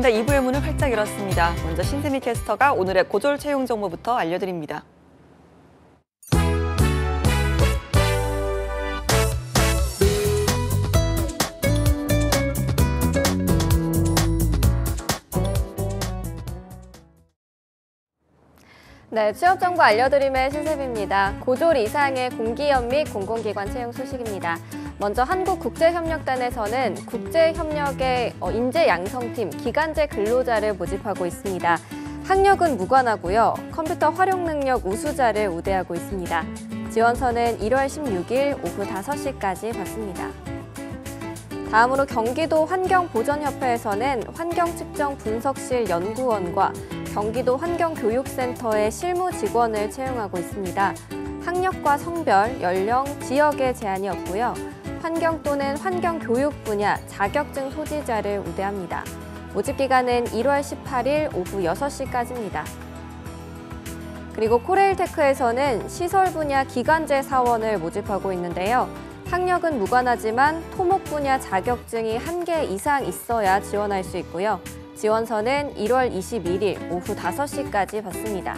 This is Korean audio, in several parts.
알린다 2부의 문을 활짝 열었습니다. 먼저 신세미 캐스터가 오늘의 고졸 채용 정보부터 알려드립니다. 네, 취업 정보 알려드림의 신세비입니다. 고졸 이상의 공기업 및 공공기관 채용 소식입니다. 먼저 한국국제협력단에서는 국제협력의 인재 양성팀 기간제 근로자를 모집하고 있습니다. 학력은 무관하고요. 컴퓨터 활용 능력 우수자를 우대하고 있습니다. 지원서는 1월 16일 오후 5시까지 받습니다. 다음으로 경기도 환경보전협회에서는 환경측정분석실 연구원과 경기도 환경교육센터의 실무 직원을 채용하고 있습니다. 학력과 성별, 연령, 지역에 제한이 없고요. 환경 또는 환경교육 분야 자격증 소지자를 우대합니다. 모집 기간은 1월 18일 오후 6시까지입니다. 그리고 코레일테크에서는 시설 분야 기간제 사원을 모집하고 있는데요. 학력은 무관하지만 토목 분야 자격증이 1개 이상 있어야 지원할 수 있고요. 지원서는 1월 21일 오후 5시까지 받습니다.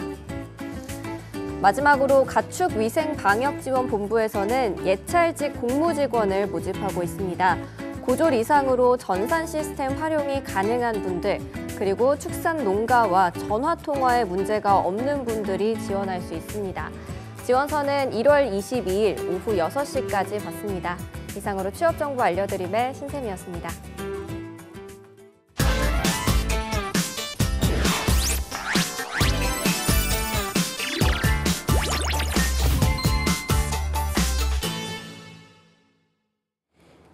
마지막으로 가축위생방역지원본부에서는 예찰직 공무직원을 모집하고 있습니다. 고졸 이상으로 전산 시스템 활용이 가능한 분들, 그리고 축산 농가와 전화통화에 문제가 없는 분들이 지원할 수 있습니다. 지원서는 1월 22일 오후 6시까지 받습니다. 이상으로 취업정보 알려드림의 신세미였습니다.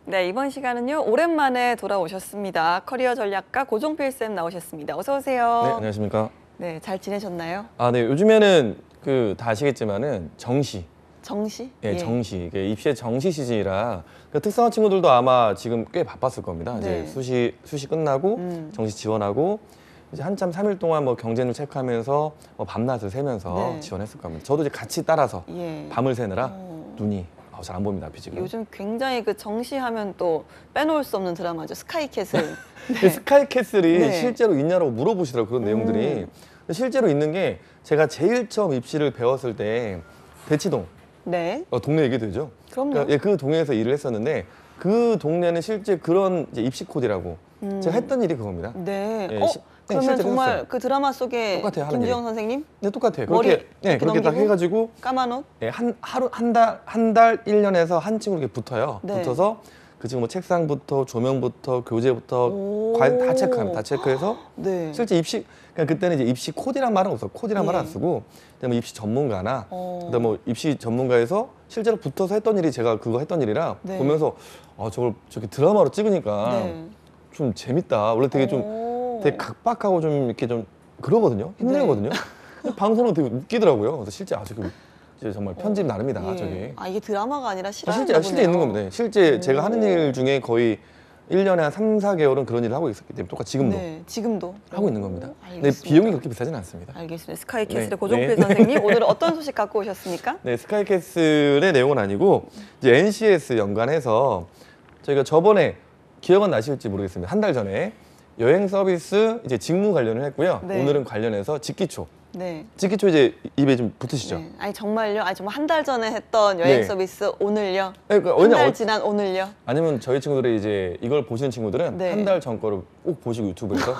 네, 이번 시간은요, 오랜만에 돌아오셨습니다. 커리어 전략가 고종필 쌤 나오셨습니다. 어서 오세요. 네, 안녕하십니까. 네, 잘 지내셨나요? 네, 요즘에는 다 아시겠지만은 정시. 정시? 예, 정시. 이게 입시의 정시 시즌이라 특성화 친구들도 아마 지금 꽤 바빴을 겁니다. 네. 이제 수시 끝나고 정시 지원하고 이제 한참 3일 동안 뭐 경쟁률 체크하면서 밤낮을 새면서 네. 지원했을 겁니다. 저도 이제 같이 따라서 예. 밤을 새느라 눈이 잘 안 보입니다, 앞이 지금. 요즘 굉장히 그 정시하면 또 빼놓을 수 없는 드라마죠. 스카이캐슬. 스카이캐슬이 네. 실제로 있냐라고 물어보시더라고요, 그런 내용들이. 실제로 있는 게 제가 제일 처음 입시를 배웠을 때 대치동. 네. 동네 얘기 되죠? 그럼요. 예, 그 동네에서 일을 했었는데 그 동네는 실제 그런 이제 입시 코디라고 제가 했던 일이 그겁니다. 네. 예, 그러면 실제로 정말 했어요. 그 드라마 속에 똑같아요, 하는 김주영 일이. 선생님? 네, 똑같아요. 머리 그렇게, 네, 이렇게 그렇게 딱 넘기고? 해가지고 까만 옷? 예, 한 달 1년에서 한 친구 이렇게 붙어요. 네. 붙어서 그 친구 뭐 책상부터 조명부터 교재부터 오. 과일 다 체크합니다. 다 체크해서 네. 실제 입시 그러니까 그때는 이제 입시 코디란 말은 없어. 코디란 말은 안 예. 쓰고 그다음에 입시 전문가나 그다음에 뭐 입시 전문가에서 실제로 붙어서 했던 일이 제가 그거 했던 일이라 네. 보면서 저걸 저렇게 드라마로 찍으니까 네. 좀 재밌다. 원래 되게 좀 되게 각박하고 좀 이렇게 좀 그러거든요. 힘들거든요. 근데 방송은 되게 웃기더라고요. 그래서 실제 저게 이제 정말 편집 나름이다. 예. 저게. 이게 드라마가 아니라 실화였나 실제 있는 겁니다. 실제 제가 하는 일 중에 거의 1년에 한 3, 4개월은 그런 일을 하고 있었기 때문에 똑같이 지금도 네, 지금도 하고 있는 겁니다. 알겠습니다. 근데 비용이 그렇게 비싸진 않습니다. 알겠습니다. 스카이캐슬의 네. 고종필 네. 선생님, 오늘은 어떤 소식 갖고 오셨습니까? 네, 스카이캐슬의 내용은 아니고 이제 NCS 연관해서 저희가 저번에 기억은 나실지 모르겠습니다. 한 달 전에 여행 서비스 이제 직무 관련을 했고요. 네. 오늘은 관련해서 직기초. 네. 직기초 이제 입에 좀 붙으시죠? 네. 아니 정말요? 아니 정말 한 달 전에 했던 여행 네. 서비스 오늘요? 네, 그러니까 한 왜냐, 달 지난 오늘요? 아니면 저희 친구들이 이제 이걸 보시는 친구들은 네. 한 달 전 거를 꼭 보시고 유튜브에서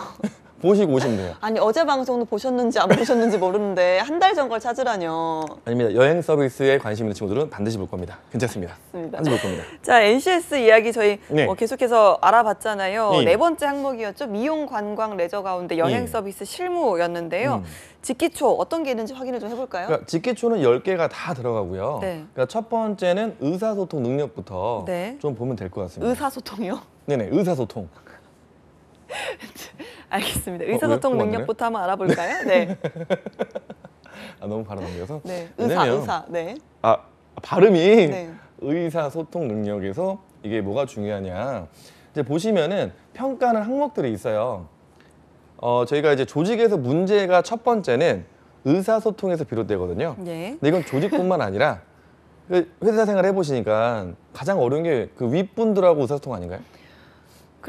보시고 오시면 돼요. 아니 어제 방송도 보셨는지 안 보셨는지 모르는데 한 달 전 걸 찾으라뇨. 아닙니다. 여행 서비스에 관심 있는 친구들은 반드시 볼 겁니다. 괜찮습니다. 맞습니다. 반드시 볼 겁니다. 자, NCS 이야기 저희 네. 계속해서 알아봤잖아요. 네. 네 번째 항목이었죠. 미용, 관광, 레저 가운데 여행 네. 서비스 실무였는데요. 직기초 어떤 게 있는지 확인을 좀 해볼까요? 그러니까 직기초는 10개가 다 들어가고요. 네. 그러니까 첫 번째는 의사소통 능력부터 네. 좀 보면 될 것 같습니다. 의사소통이요? 네네, 의사소통. 알겠습니다. 의사소통 왜요? 능력부터 한번 알아볼까요? 네. 너무 바로 넘겨서. 네. 왜냐면 의사. 네. 발음이 네. 의사소통 능력에서 이게 뭐가 중요하냐. 이제 보시면은 평가하는 항목들이 있어요. 저희가 이제 조직에서 문제가 첫 번째는 의사소통에서 비롯되거든요. 네. 근데 이건 조직뿐만 아니라 회사 생활 해보시니까 가장 어려운 게 그 윗분들하고 의사소통 아닌가요?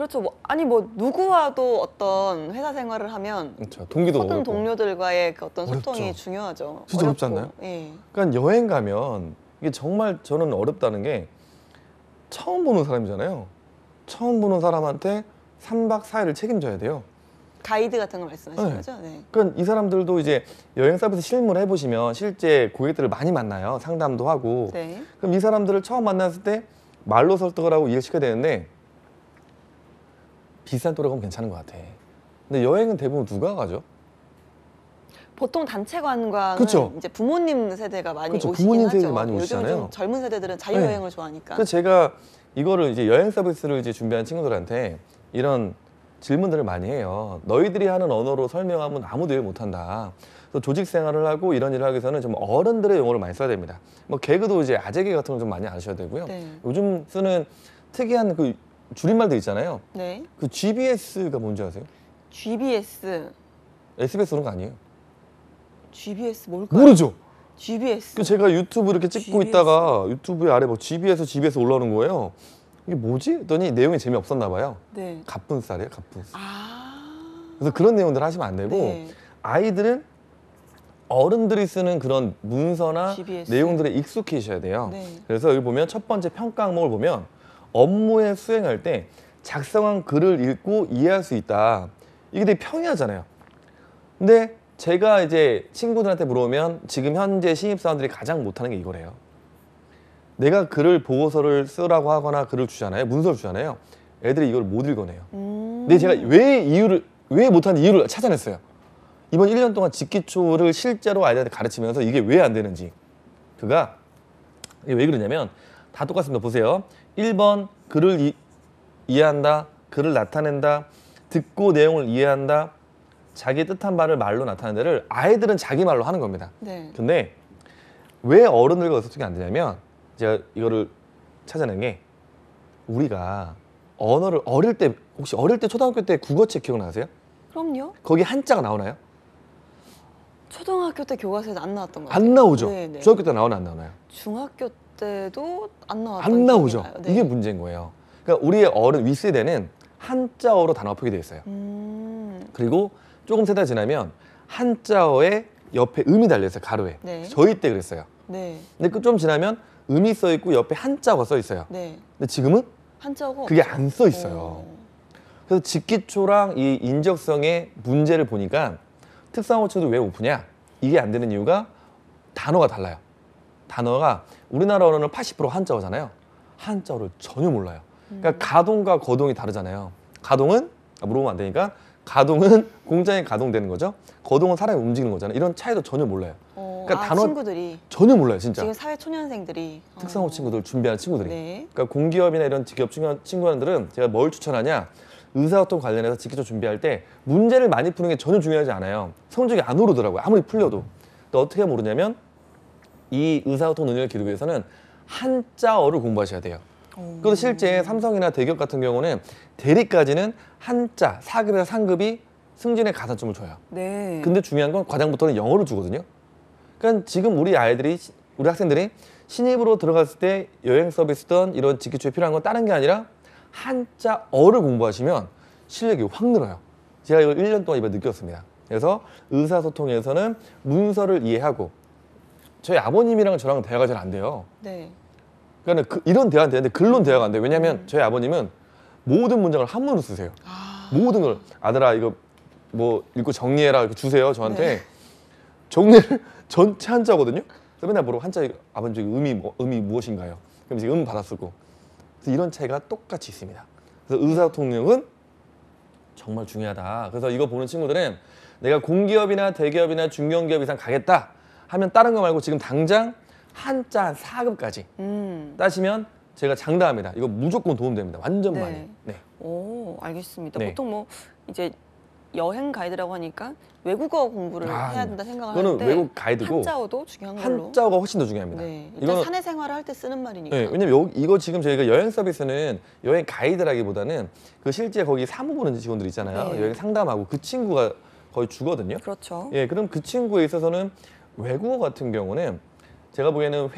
그렇죠. 아니 뭐 누구와도 어떤 회사 생활을 하면 그렇죠. 동기도 모든 어렵고. 동료들과의 그 어떤 어렵죠. 소통이 중요하죠. 진짜 어렵지 어렵고. 않나요? 예. 그러니까 여행 가면 이게 정말 저는 어렵다는 게 처음 보는 사람이잖아요. 처음 보는 사람한테 3박 4일을 책임져야 돼요. 가이드 같은 거 말씀하시는 네. 거죠? 네. 그러니까 이 사람들도 이제 여행 서비스 실무를 해보시면 실제 고객들을 많이 만나요. 상담도 하고. 네. 그럼 이 사람들을 처음 만났을 때 말로 설득을 하고 이해시켜야 되는데 비싼 또래 가면 괜찮은 것 같아. 근데 여행은 대부분 누가 가죠? 보통 단체관과는 그쵸. 이제 부모님 세대가 많이 그쵸. 오시긴 부모님 하죠. 세대가 많이 요즘 오시잖아요. 좀 젊은 세대들은 자유여행을 좋아하니까. 그래서 제가 이거를 이제 여행 서비스를 이제 준비한 친구들한테 이런 질문들을 많이 해요. 너희들이 하는 언어로 설명하면 아무도 이해 못한다. 그래서 조직 생활을 하고 이런 일을 하기 위해서는 좀 어른들의 용어를 많이 써야 됩니다. 뭐 개그도 이제 아재개 같은 걸 좀 많이 아셔야 되고요. 네. 요즘 쓰는 특이한 그 줄임말들 있잖아요. 네. 그 GBS가 뭔지 아세요? GBS. SBS 그런 거 아니에요? GBS 뭘까요? 모르죠? GBS. 그 제가 유튜브 이렇게 찍고 GBS. 있다가 유튜브에 아래 뭐 GBS 올라오는 거예요. 이게 뭐지? 했더니 내용이 재미없었나 봐요. 네. 갑분살이에요, 갑분살. 아. 그래서 그런 내용들 하시면 안 되고 네. 아이들은 어른들이 쓰는 그런 문서나 GBS. 내용들에 익숙해지셔야 돼요. 네. 그래서 여기 보면 첫 번째 평가 항목을 보면 업무에 수행할 때 작성한 글을 읽고 이해할 수 있다. 이게 되게 평이하잖아요. 근데 제가 이제 친구들한테 물어보면 지금 현재 신입사원들이 가장 못하는 게 이거래요. 내가 글을 보고서를 쓰라고 하거나 글을 주잖아요. 문서를 주잖아요. 애들이 이걸 못 읽어내요. 근데 제가 왜 못하는 이유를 찾아냈어요. 이번 1년 동안 직기초를 실제로 아이들한테 가르치면서 이게 왜 안 되는지. 이게 왜 그러냐면 다 똑같습니다. 보세요. 1번 글을 이해한다. 글을 나타낸다. 듣고 내용을 이해한다. 자기 뜻한 바를 말로 나타내는 데를 아이들은 자기 말로 하는 겁니다. 네. 근데 왜 어른들과 의사소통이 안 되냐면 제가 이거를 찾아낸 게 우리가 언어를 어릴 때 혹시 어릴 때 초등학교 때 국어책 기억나세요? 그럼요. 거기 한자가 나오나요? 초등학교 때 교과서에서 안 나왔던 거 같아요. 안 나오죠. 네, 네. 중학교 때 나오나 안 나오나요? 중학교 때도 안 나왔던 안 나오죠. 기억이 나요. 네. 이게 문제인 거예요. 그러니까 우리의 어른 윗세대는 한자어로 단어가 표기되어 있어요. 그리고 조금 세대 지나면 한자어에 옆에 음이 달려 있어요. 가로에. 네. 저희 때 그랬어요. 네. 근데 그 좀 지나면 음이 써 있고 옆에 한자어가 써 있어요. 네. 근데 지금은 한자어가 그게 없죠. 안 써 있어요. 그래서 직기초랑 이 인적성의 문제를 보니까 특성어체도 왜 오프냐? 이게 안 되는 이유가 단어가 달라요. 단어가 우리나라 언어는 80% 한자어잖아요. 한자어를 전혀 몰라요. 그러니까 가동과 거동이 다르잖아요. 가동은 물어보면 안 되니까 가동은 공장에 가동되는 거죠. 거동은 사람이 움직이는 거잖아요. 이런 차이도 전혀 몰라요. 그러니까 단어 친구들이 전혀 몰라요, 진짜. 지금 사회 초년생들이 특성어 친구들 준비하는 친구들이. 네. 그러니까 공기업이나 이런 기업 친구들은 제가 뭘 추천하냐? 의사소통 관련해서 직기초 준비할 때 문제를 많이 푸는 게 전혀 중요하지 않아요. 성적이 안 오르더라고요. 아무리 풀려도. 또 어떻게 모르냐면 이 의사소통 능력을 기르기 위해서는 한자어를 공부하셔야 돼요. 그래서 실제 삼성이나 대기업 같은 경우는 대리까지는 한자 4급에서 3급이 승진의 가산점을 줘요. 네. 근데 중요한 건 과장부터는 영어를 주거든요. 그러니까 지금 우리 학생들이 신입으로 들어갔을 때 여행 서비스든 이런 직기초에 필요한 건 다른 게 아니라 한자어를 공부하시면 실력이 확 늘어요. 제가 이걸 1년 동안 이번에 느꼈습니다. 그래서 의사소통에서는 문서를 이해하고 저희 아버님이랑 저랑 대화가 잘 안 돼요. 네. 그러니까 이런 대화는 되는데 글로는 대화가 안 돼요. 왜냐하면 저희 아버님은 모든 문장을 한문으로 쓰세요. 모든 걸 아들아 이거 뭐 읽고 정리해라 이렇게 주세요 저한테. 정리를 전체 한자거든요. 그래서 맨날 물어보고 한자 아버님 저기 의미 무엇인가요? 그럼 이제 받아 쓰고. 그래서 이런 차이가 똑같이 있습니다. 그래서 의사소통 능력은 정말 중요하다. 그래서 이거 보는 친구들은 내가 공기업이나 대기업이나 중견기업 이상 가겠다 하면 다른 거 말고 지금 당장 한자 한 4급까지 따시면 제가 장담합니다. 이거 무조건 도움됩니다. 완전 네. 많이. 네. 오, 알겠습니다. 네. 보통 뭐 이제 여행 가이드라고 하니까 외국어 공부를 해야 된다 생각을 그거는 하는데 외국 가이드고 한자어도 중요한 걸로. 한자어가 훨씬 더 중요합니다. 네. 일단 이거는- 사내 생활을 할 때 쓰는 말이니까. 네, 왜냐면 이거 지금 저희가 여행 서비스는 여행 가이드라기보다는 그 실제 거기 사무 보는 직원들 있잖아요. 네. 여행 상담하고 그 친구가 거의 주거든요. 그렇죠. 예, 그럼 그 친구에 있어서는 외국어 같은 경우는 제가 보기에는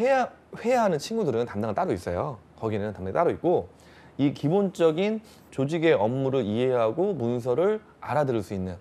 회화하는 친구들은 담당이 따로 있어요. 거기는 담당이 따로 있고 이 기본적인 조직의 업무를 이해하고 문서를 알아들을 수 있는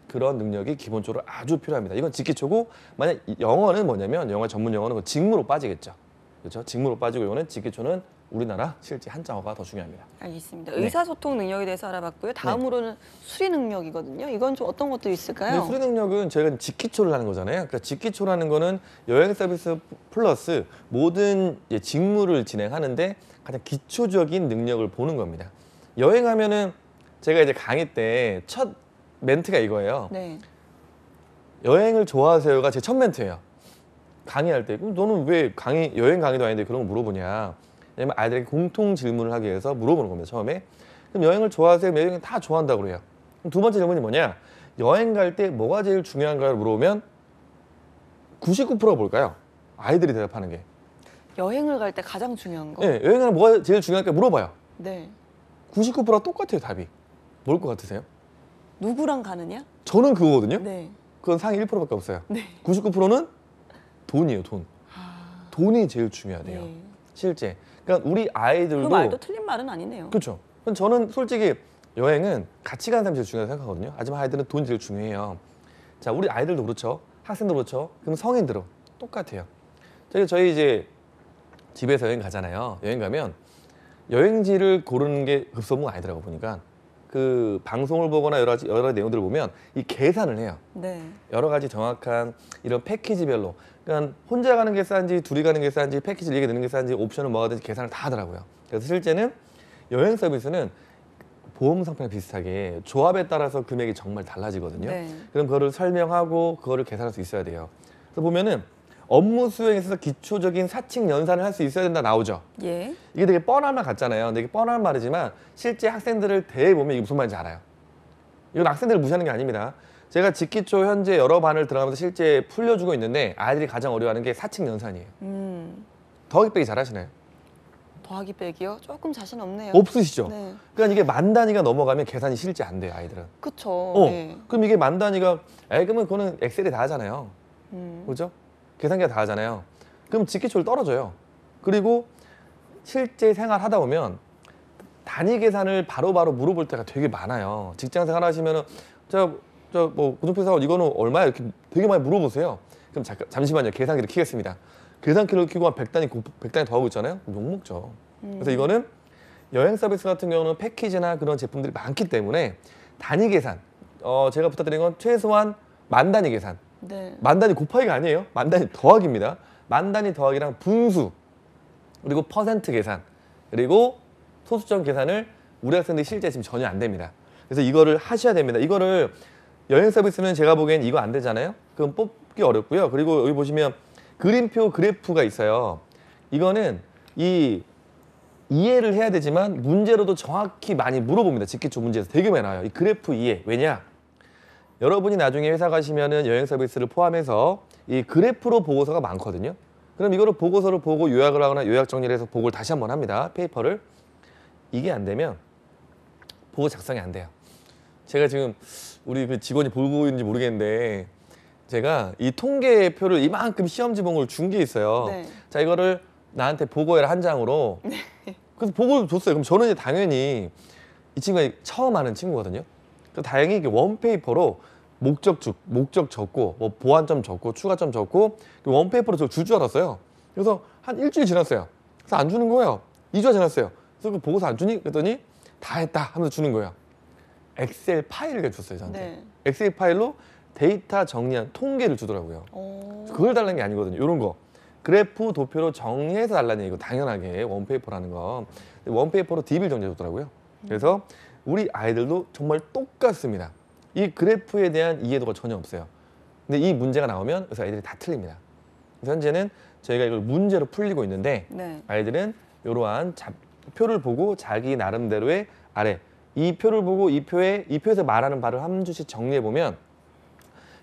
그런 능력이 기본적으로 아주 필요합니다. 이건 직기초고, 만약 영어는 뭐냐면, 영어 전문 영어는 그 직무로 빠지겠죠. 그렇죠? 직무로 빠지고, 이거는 직기초는 우리나라 실제 한자어가 더 중요합니다. 알겠습니다. 네. 의사소통 능력에 대해서 알아봤고요. 다음으로는 수리 능력이거든요. 이건 좀 어떤 것들이 있을까요? 근데 수리 능력은 저희가 직기초를 하는 거잖아요. 그러니까 직기초라는 거는 여행 서비스 플러스 모든 직무를 진행하는데 가장 기초적인 능력을 보는 겁니다. 여행하면은 제가 이제 강의 때 첫 멘트가 이거예요. 네. 여행을 좋아하세요가 제 첫 멘트예요. 강의할 때. 그럼 너는 왜 여행 강의도 아닌데 그런 거 물어보냐. 왜냐면 아이들에게 공통 질문을 하기 위해서 물어보는 겁니다, 처음에. 그럼 여행을 좋아하세요? 여행은 다 좋아한다고 그래요. 그럼 두 번째 질문이 뭐냐? 여행 갈 때 뭐가 제일 중요한가를 물어보면 99%가 뭘까요? 아이들이 대답하는 게. 여행을 갈 때 가장 중요한 거. 네, 여행하는 뭐가 제일 중요할까 물어봐요. 네. 99%가 똑같아요, 답이. 뭘 것 같으세요? 누구랑 가느냐? 저는 그거거든요. 네. 그건 상위 1%밖에 없어요. 네. 99%는 돈이에요, 돈. 아, 돈이 제일 중요하대요. 네. 실제. 그러니까 우리 아이들도. 그 말도 틀린 말은 아니네요. 그렇죠. 그럼 저는 솔직히 여행은 같이 가는 사람이 제일 중요하다고 생각하거든요. 하지만 아이들은 돈이 제일 중요해요. 자, 우리 아이들도 그렇죠. 학생도 그렇죠. 그럼 성인들은 똑같아요. 저희 이제 집에서 여행 가잖아요. 여행 가면 여행지를 고르는 게 급선무 아니더라고 보니까. 그 방송을 보거나 여러 가지 내용들을 보면 이 계산을 해요. 네. 여러 가지 정확한 이런 패키지별로. 그러니까 혼자 가는 게 싼지 둘이 가는 게 싼지 패키지를 얘기 드는 게 싼지 옵션을 뭐가 든지 계산을 다 하더라고요. 그래서 실제는 여행 서비스는 보험 상품이랑 비슷하게 조합에 따라서 금액이 정말 달라지거든요. 네. 그럼 그거를 설명하고 그거를 계산할 수 있어야 돼요. 그래서 보면은 업무 수행에 있어서 기초적인 사칙 연산을 할 수 있어야 된다 나오죠. 예. 이게 되게 뻔한 말 같잖아요. 근데 이게 뻔한 말이지만 실제 학생들을 대해보면 이게 무슨 말인지 알아요. 이건 학생들을 무시하는 게 아닙니다. 제가 직기초 현재 여러 반을 들어가면서 실제 풀려주고 있는데 아이들이 가장 어려워하는 게 사칙 연산이에요. 더하기 빼기 잘하시나요? 더하기 빼기요? 조금 자신 없네요. 없으시죠? 네. 그러니까 이게 만 단위가 넘어가면 계산이 실제 안 돼요, 아이들은. 그쵸. 네. 그럼 이게 만 단위가, 그러면 그거는 엑셀이 다 하잖아요. 그죠? 계산기가 다 하잖아요. 그럼 직기초를 떨어져요. 그리고 실제 생활하다 보면 단위 계산을 바로바로 물어볼 때가 되게 많아요. 직장 생활 하시면은 뭐 고정필 사원 이거는 얼마야? 이렇게 되게 많이 물어보세요. 그럼 잠시만요. 계산기를 켜겠습니다. 계산기를 켜고 한 100단위 더 하고 있잖아요. 욕먹죠. 그래서 이거는 여행 서비스 같은 경우는 패키지나 그런 제품들이 많기 때문에 단위 계산. 제가 부탁드린 건 최소한 만 단위 계산. 네. 만 단위 곱하기가 아니에요. 만 단위 더하기입니다. 만 단위 더하기랑 분수, 그리고 퍼센트 계산, 그리고 소수점 계산을 우리 학생들이 실제 지금 전혀 안 됩니다. 그래서 이거를 하셔야 됩니다. 이거를 여행 서비스는 제가 보기엔 이거 안 되잖아요. 그럼 뽑기 어렵고요. 그리고 여기 보시면 그림표 그래프가 있어요. 이거는 이해를 해야 되지만 문제로도 정확히 많이 물어봅니다. 직기초 문제에서 되게 많이 나와요. 이 그래프 이해. 왜냐? 여러분이 나중에 회사 가시면은 여행 서비스를 포함해서 이 그래프로 보고서가 많거든요. 그럼 이거를 보고서를 보고 요약을 하거나 요약 정리를 해서 보고를 다시 한번 합니다. 페이퍼를. 이게 안 되면 보고 작성이 안 돼요. 제가 지금 우리 그 직원이 보고 있는지 모르겠는데 제가 이 통계표를 이만큼 시험 지봉을 준 게 있어요. 네. 자, 이거를 나한테 보고해라 한 장으로. 그래서 보고를 줬어요. 그럼 저는 이제 당연히 이 친구가 처음 하는 친구거든요. 그래서 다행히 이게 원페이퍼로 목적 적고 뭐 보완점 적고 추가점 적고 원페이퍼로 저 줄 줄 알았어요. 그래서 한 일주일 지났어요. 그래서 안 주는 거예요. 2주가 지났어요. 그래서 그 보고서 안 주니? 그랬더니 다 했다 하면서 주는 거예요. 엑셀 파일을 줬어요, 저한테. 네. 엑셀 파일로 데이터 정리한 통계를 주더라고요. 그걸 달라는 게 아니거든요. 이런 거. 그래프, 도표로 정리해서 달라는 얘기고 당연하게 원페이퍼라는 거. 원페이퍼로 DB를 정리해줬더라고요. 그래서 우리 아이들도 정말 똑같습니다. 이 그래프에 대한 이해도가 전혀 없어요. 근데 이 문제가 나오면 그래서 아이들이 다 틀립니다. 그래서 현재는 저희가 이걸 문제로 풀리고 있는데 네. 아이들은 이러한 표를 보고 자기 나름대로의 아래 이 표를 보고 이 표에서 말하는 바를 한 줄씩 정리해 보면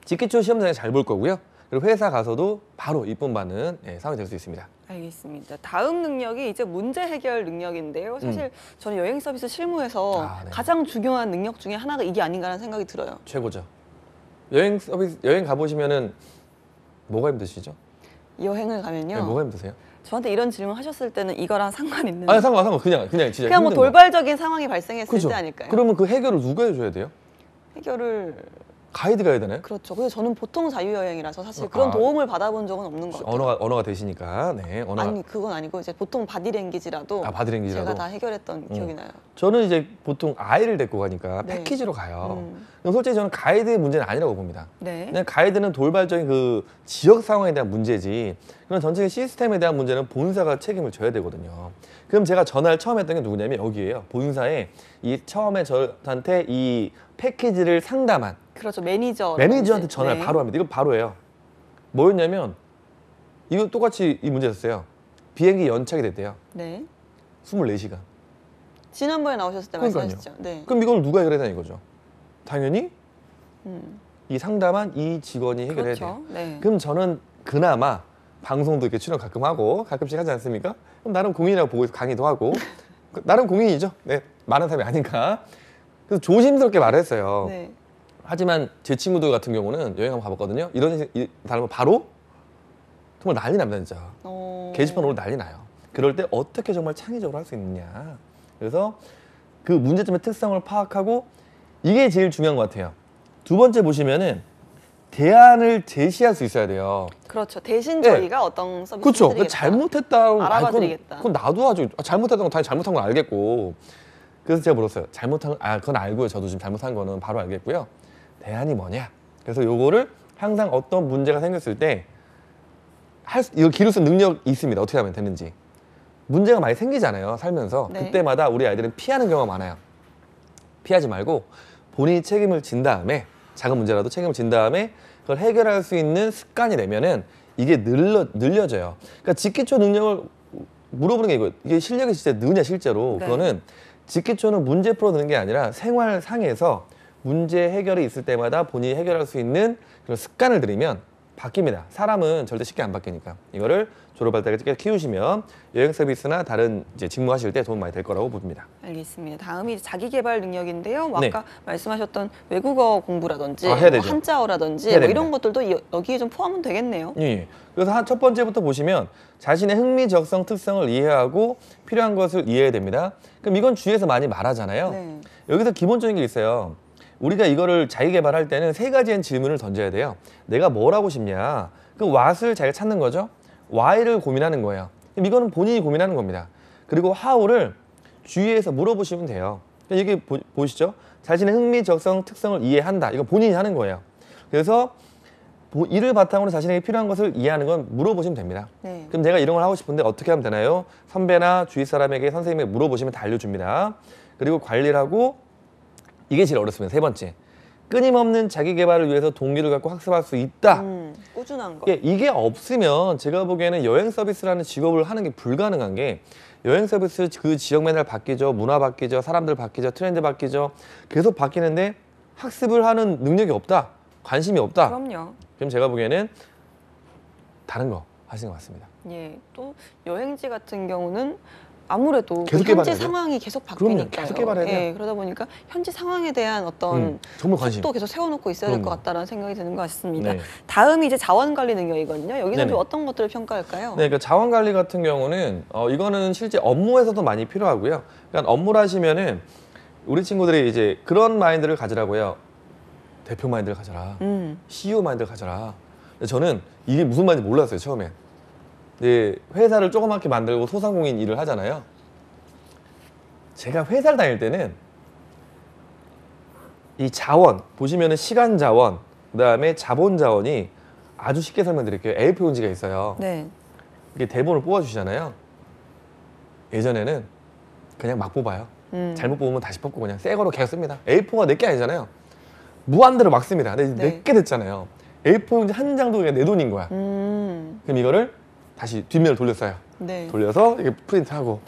직기초 시험장에 잘 볼 거고요. 그리고 회사 가서도 바로 이쁨 받는 상황이 될 수 있습니다. 알겠습니다. 다음 능력이 이제 문제 해결 능력인데요. 사실 저는 여행 서비스 실무에서 네. 가장 중요한 능력 중에 하나가 이게 아닌가라는 생각이 들어요. 최고죠. 여행 서비스 여행 가보시면은 뭐가 힘드시죠? 여행을 가면요. 네, 뭐가 힘드세요? 저한테 이런 질문 하셨을 때는 이거랑 상관 있는. 아니 상관 그냥 진짜 그냥 뭐 힘든 거. 돌발적인 상황이 발생했을 그죠? 때 아닐까요? 그러면 그 해결을 누가 해줘야 돼요? 해결을 가이드가 해야 되나요? 그렇죠. 근데 저는 보통 자유여행이라서 사실 그런 도움을 받아본 적은 없는 것 같아요. 언어가 되시니까. 네, 언어가. 아니 그건 아니고 이제 보통 바디랭귀지라도 바디랭귀지라도? 제가 다 해결했던 기억이 나요. 저는 이제 보통 아이를 데리고 가니까 네. 패키지로 가요. 음. 그럼 솔직히 저는 가이드의 문제는 아니라고 봅니다. 네. 그냥 가이드는 돌발적인 그 지역 상황에 대한 문제지 그런 전체적인 시스템에 대한 문제는 본사가 책임을 져야 되거든요. 그럼 제가 전화를 처음 했던 게 누구냐면 여기에요. 본사에 이 처음에 저한테 이 패키지를 상담한 그렇죠. 매니저. 매니저한테 전화를 네. 바로 합니다. 이거 바로 해요. 뭐였냐면 이거 똑같이 이 문제였어요. 비행기 연착이 됐대요. 네. 24시간. 지난번에 나오셨을 때 그러니까요. 말씀하셨죠. 네. 그럼 이걸 누가 해결해야 이거죠? 당연히 음. 이 상담한 이 직원이 해결해야 돼요. 그렇죠. 네. 그럼 저는 그나마 방송도 이렇게 출연 가끔 하고 가끔씩 하지 않습니까? 그럼 나름 공인이라고 보고 있어 강의도 하고 나름 공인이죠. 네, 많은 사람이 아니까. 그래서 조심스럽게 말했어요. 네. 하지만 제 친구들 같은 경우는 여행 한번 가봤거든요. 이런 다르면 바로 정말 난리 납니다 진짜. 게시판 오늘 난리 나요. 그럴 때 어떻게 정말 창의적으로 할 수 있느냐. 그래서 그 문제점의 특성을 파악하고 이게 제일 중요한 것 같아요. 두 번째 보시면은 대안을 제시할 수 있어야 돼요. 그렇죠. 대신 네. 저희가 어떤 서비스 그렇죠. 드리겠다. 잘못했다고 알아봐드리겠다. 그건 나도 하죠. 잘못했던 건 당연히 잘못한 건 알겠고. 그래서 제가 물었어요. 잘못한 그건 알고요. 저도 지금 잘못한 거는 바로 알겠고요. 대안이 뭐냐? 그래서 요거를 항상 어떤 문제가 생겼을 때 이걸 기를 수 능력이 있습니다. 어떻게 하면 되는지. 문제가 많이 생기잖아요. 살면서. 네. 그때마다 우리 아이들은 피하는 경우가 많아요. 피하지 말고 본인이 책임을 진 다음에 작은 문제라도 책임을 진 다음에 그걸 해결할 수 있는 습관이 되면은 이게 늘려져요. 그러니까 직기초 능력을 물어보는 게 이거 이게 실력이 진짜 느냐 실제로. 네. 그거는 직기초는 문제 풀어내는 게 아니라 생활상에서 문제 해결이 있을 때마다 본인이 해결할 수 있는 그런 습관을 들이면 바뀝니다. 사람은 절대 쉽게 안 바뀌니까 이거를 졸업할 때까지 키우시면 여행 서비스나 다른 이제 직무하실 때 도움 많이 될 거라고 봅니다. 알겠습니다. 다음이 자기개발 능력인데요. 뭐 네. 아까 말씀하셨던 외국어 공부라든지 해야 뭐 되죠. 한자어라든지 해야 뭐 됩니다. 이런 것들도 여기에 좀 포함은 되겠네요. 예. 그래서 첫 번째부터 보시면 자신의 흥미, 적성, 특성을 이해하고 필요한 것을 이해해야 됩니다. 그럼 이건 주위에서 많이 말하잖아요. 네. 여기서 기본적인 게 있어요. 우리가 이거를 자기 개발할 때는 세 가지의 질문을 던져야 돼요. 내가 뭘 하고 싶냐? 그 what을 자기가 찾는 거죠. why를 고민하는 거예요. 그럼 이거는 본인이 고민하는 겁니다. 그리고 how를 주위에서 물어보시면 돼요. 이게 보시죠. 자신의 흥미, 적성, 특성을 이해한다. 이거 본인이 하는 거예요. 그래서 이를 바탕으로 자신에게 필요한 것을 이해하는 건 물어보시면 됩니다. 네. 그럼 내가 이런 걸 하고 싶은데 어떻게 하면 되나요? 선배나 주위 사람에게 선생님에게 물어보시면 다 알려줍니다. 그리고 관리를 하고 이게 제일 어렵습니다. 세 번째. 끊임없는 자기 개발을 위해서 동기를 갖고 학습할 수 있다. 꾸준한 거. 이게 없으면 제가 보기에는 여행 서비스라는 직업을 하는 게 불가능한 게 여행 서비스 그 지역 맨날 바뀌죠. 문화 바뀌죠. 사람들 바뀌죠. 트렌드 바뀌죠. 계속 바뀌는데 학습을 하는 능력이 없다. 관심이 없다. 그럼요. 그럼 제가 보기에는 다른 거 하시는 것 같습니다. 예. 또 여행지 같은 경우는 아무래도 계속 그 현지 개발해야 돼요? 상황이 계속 그럼요. 바뀌니까요. 계속 개발해야 돼요. 예, 그러다 보니까 현지 상황에 대한 어떤 정말 관심. 또 계속 세워놓고 있어야 될 것 그럼요. 같다라는 생각이 드는 것 같습니다. 네. 다음이 이제 자원관리 능력이거든요. 여기서 네네. 좀 어떤 것들을 평가할까요? 네, 그러니까 자원 관리 같은 경우는 이거는 실제 업무에서도 많이 필요하고요. 그러니까 업무를 하시면은 우리 친구들이 이제 그런 마인드를 가지라고요. 대표 마인드를 가져라. CEO 마인드를 가져라. 근데 저는 이게 무슨 말인지 몰랐어요, 처음에. 네, 회사를 조그맣게 만들고 소상공인 일을 하잖아요. 제가 회사를 다닐 때는 이 자원, 보시면은 시간 자원, 그다음에 자본 자원이 아주 쉽게 설명드릴게요. A4 용지가 있어요. 네. 이게 대본을 뽑아주시잖아요. 예전에는 그냥 막 뽑아요. 잘못 뽑으면 다시 뽑고 그냥 새 거로 계속 씁니다. A4가 내 게 아니잖아요. 무한대로 막 씁니다. 근데 네. 내 게 됐잖아요. A4 용지 한 장도 그냥 내 돈인 거야. 그럼 이거를 다시 뒷면을 돌렸어요. 네. 돌려서 이렇게 프린트하고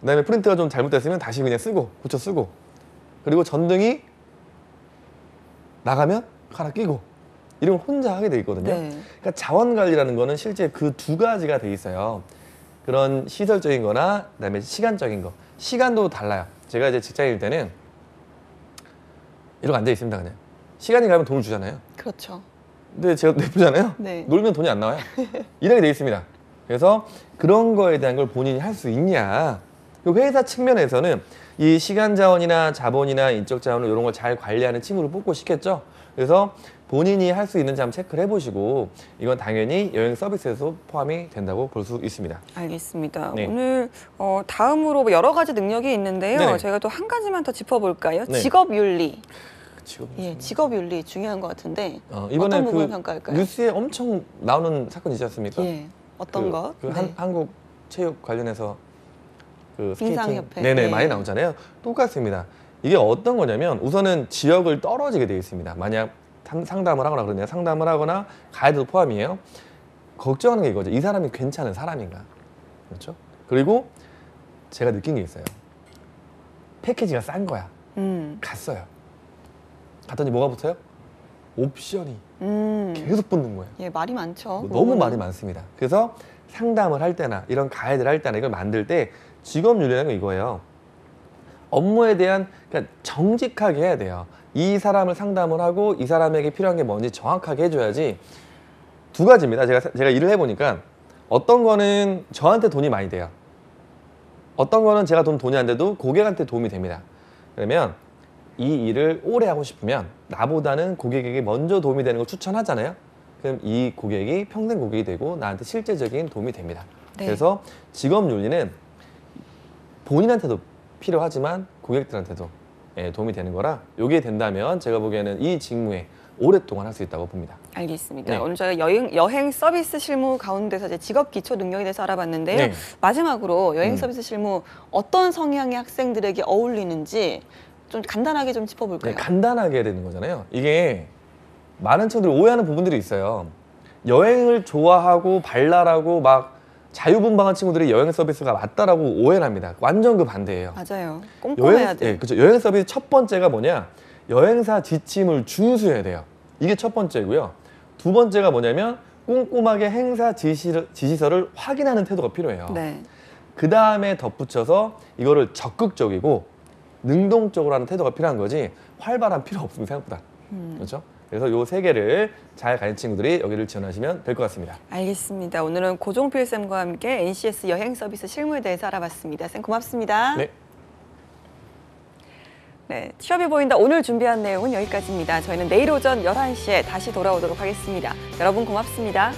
그다음에 프린트가 좀 잘못됐으면 다시 그냥 쓰고 고쳐 쓰고 그리고 전등이 나가면 하나 끼고 이런 걸 혼자 하게 돼 있거든요. 네. 그러니까 자원 관리라는 거는 실제 그 두 가지가 돼 있어요. 그런 시설적인 거나 그다음에 시간적인 거. 시간도 달라요. 제가 이제 직장일 때는 이러고 앉아 있습니다. 그냥 시간이 가면 돈을 주잖아요. 그렇죠. 근데 제가 예쁘잖아요. 네. 놀면 돈이 안 나와요. 이렇게 돼 있습니다. 그래서 그런 거에 대한 걸 본인이 할 수 있냐. 그 회사 측면에서는 이 시간 자원이나 자본이나 인적 자원을 이런 걸 잘 관리하는 친구를 뽑고 싶겠죠. 그래서 본인이 할 수 있는지 한번 체크를 해보시고 이건 당연히 여행 서비스에서 포함이 된다고 볼 수 있습니다. 알겠습니다. 네. 오늘 다음으로 뭐 여러 가지 능력이 있는데요. 네네. 저희가 또 한 가지만 더 짚어볼까요? 네. 직업윤리. 지금 예, 직업윤리 중요한 것 같은데 이번에 어떤 부분을 그 평가할까요? 뉴스에 엄청 나오는 사건 있지 않습니까? 예, 어떤 것? 그 네. 한국 체육 관련해서 그 스케이팅 빙상협회. 네네 네. 많이 나오잖아요. 똑같습니다. 이게 어떤 거냐면 우선은 지역을 떨어지게 되어 있습니다. 만약 상담을 하거나 그러냐 상담을 하거나 가이드도 포함이에요. 걱정하는 게 이거죠. 이 사람이 괜찮은 사람인가? 그렇죠? 그리고 제가 느낀 게 있어요. 패키지가 싼 거야. 갔어요. 갔더니 뭐가 붙어요? 옵션이 계속 붙는 거예요. 예, 말이 많죠. 너무 말이 많습니다. 그래서 상담을 할 때나 이런 가이드를 할 때나 이걸 만들 때 직업윤리라는 건 이거예요. 업무에 대한 그러니까 정직하게 해야 돼요. 이 사람을 상담을 하고 이 사람에게 필요한 게 뭔지 정확하게 해줘야지. 두 가지입니다. 제가 일을 해보니까 어떤 거는 저한테 돈이 많이 돼요. 어떤 거는 제가 돈이 안 돼도 고객한테 도움이 됩니다. 그러면 이 일을 오래 하고 싶으면 나보다는 고객에게 먼저 도움이 되는 걸 추천하잖아요. 그럼 이 고객이 평생 고객이 되고 나한테 실제적인 도움이 됩니다. 네. 그래서 직업윤리는 본인한테도 필요하지만 고객들한테도 도움이 되는 거라 이게 된다면 제가 보기에는 이 직무에 오랫동안 할 수 있다고 봅니다. 알겠습니다. 네. 오늘 저희가 여행 서비스 실무 가운데서 이제 직업 기초 능력에 대해서 알아봤는데요. 네. 마지막으로 여행 서비스 실무 어떤 성향의 학생들에게 어울리는지 좀 간단하게 좀 짚어볼까요? 네, 간단하게 해야 되는 거잖아요. 이게 많은 친구들이 오해하는 부분들이 있어요. 여행을 좋아하고 발랄하고 막 자유분방한 친구들이 여행 서비스가 맞다라고 오해를 합니다. 완전 그 반대예요. 맞아요. 꼼꼼해야 돼. 그렇죠. 여행 서비스 첫 번째가 뭐냐? 여행사 지침을 준수해야 돼요. 이게 첫 번째고요. 두 번째가 뭐냐면 꼼꼼하게 행사 지시서를 확인하는 태도가 필요해요. 네. 그 다음에 덧붙여서 이거를 적극적이고 능동적으로 하는 태도가 필요한 거지 활발한 필요 없습니다. 생각보다. 그렇죠? 그래서 요 세 개를 잘 가진 친구들이 여기를 지원하시면 될 것 같습니다. 알겠습니다. 오늘은 고종필 쌤과 함께 NCS 여행 서비스 실무에 대해서 알아봤습니다. 쌤 고맙습니다. 네. 네, 취업이 보인다. 오늘 준비한 내용은 여기까지입니다. 저희는 내일 오전 11시에 다시 돌아오도록 하겠습니다. 여러분 고맙습니다.